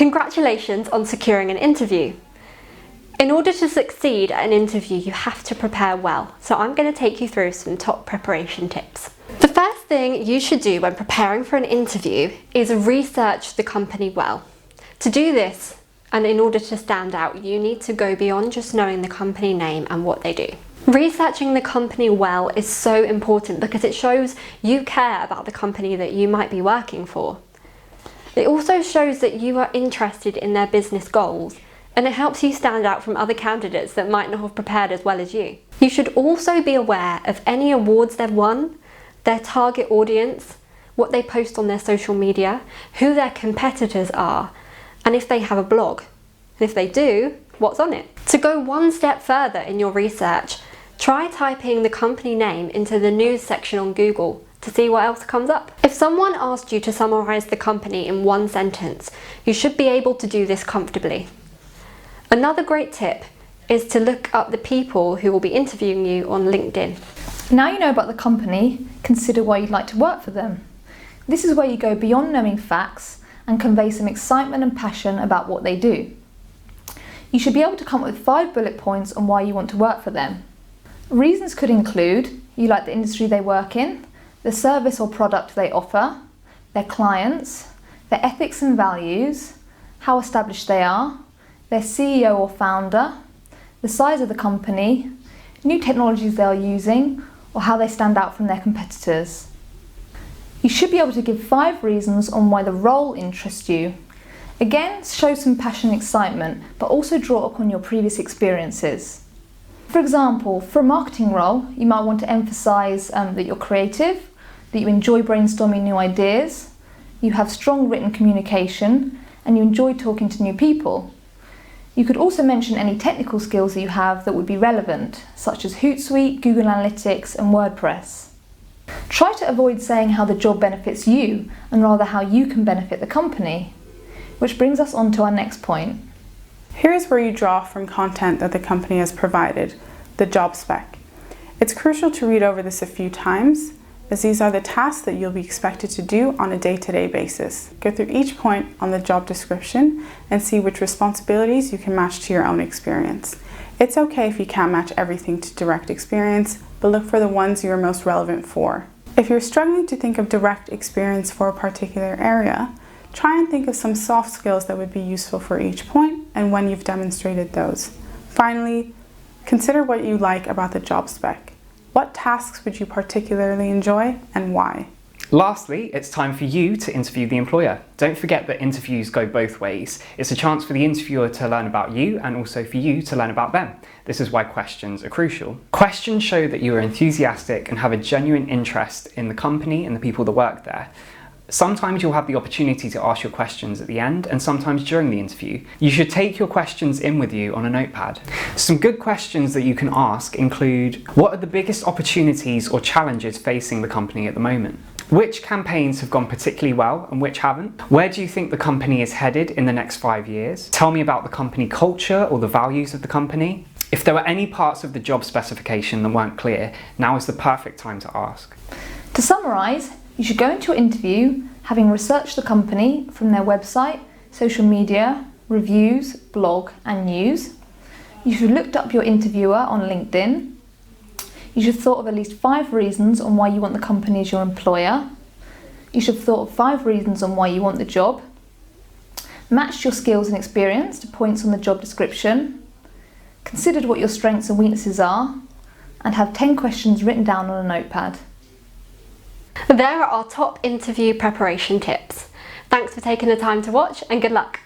Congratulations on securing an interview. In order to succeed at an interview, you have to prepare well, so I'm going to take you through some top preparation tips. The first thing you should do when preparing for an interview is research the company well. To do this, and in order to stand out, you need to go beyond just knowing the company name and what they do. Researching the company well is so important because it shows you care about the company that you might be working for. It also shows that you are interested in their business goals, and it helps you stand out from other candidates that might not have prepared as well as you. You should also be aware of any awards they've won, their target audience, what they post on their social media, who their competitors are, and if they have a blog. And if they do, what's on it? To go one step further in your research, try typing the company name into the news section on Google to see what else comes up. If someone asked you to summarize the company in one sentence, you should be able to do this comfortably. Another great tip is to look up the people who will be interviewing you on LinkedIn. Now you know about the company, consider why you'd like to work for them. This is where you go beyond knowing facts and convey some excitement and passion about what they do. You should be able to come up with 5 bullet points on why you want to work for them. Reasons could include you like the industry they work in, the service or product they offer, their clients, their ethics and values, how established they are, their CEO or founder, the size of the company, new technologies they are using, or how they stand out from their competitors. You should be able to give 5 reasons on why the role interests you. Again, show some passion and excitement, but also draw upon your previous experiences. For example, for a marketing role, you might want to emphasise that you're creative, that you enjoy brainstorming new ideas, you have strong written communication, and you enjoy talking to new people. You could also mention any technical skills that you have that would be relevant, such as Hootsuite, Google Analytics, and WordPress. Try to avoid saying how the job benefits you, and rather how you can benefit the company. Which brings us on to our next point. Here's where you draw from content that the company has provided, the job spec. It's crucial to read over this a few times, as these are the tasks that you'll be expected to do on a day-to-day basis. Go through each point on the job description and see which responsibilities you can match to your own experience. It's okay if you can't match everything to direct experience, but look for the ones you are most relevant for. If you're struggling to think of direct experience for a particular area, try and think of some soft skills that would be useful for each point and when you've demonstrated those. Finally, consider what you like about the job spec. What tasks would you particularly enjoy and why? Lastly, it's time for you to interview the employer. Don't forget that interviews go both ways. It's a chance for the interviewer to learn about you and also for you to learn about them. This is why questions are crucial. Questions show that you are enthusiastic and have a genuine interest in the company and the people that work there. Sometimes you'll have the opportunity to ask your questions at the end and sometimes during the interview. You should take your questions in with you on a notepad. Some good questions that you can ask include, what are the biggest opportunities or challenges facing the company at the moment? Which campaigns have gone particularly well and which haven't? Where do you think the company is headed in the next 5 years? Tell me about the company culture or the values of the company. If there were any parts of the job specification that weren't clear, now is the perfect time to ask. To summarise, you should go into your interview having researched the company from their website, social media, reviews, blog and news. You should have looked up your interviewer on LinkedIn. You should have thought of at least 5 reasons on why you want the company as your employer. You should have thought of 5 reasons on why you want the job. Matched your skills and experience to points on the job description. Considered what your strengths and weaknesses are. And have 10 questions written down on a notepad. There are our top interview preparation tips. Thanks for taking the time to watch and good luck.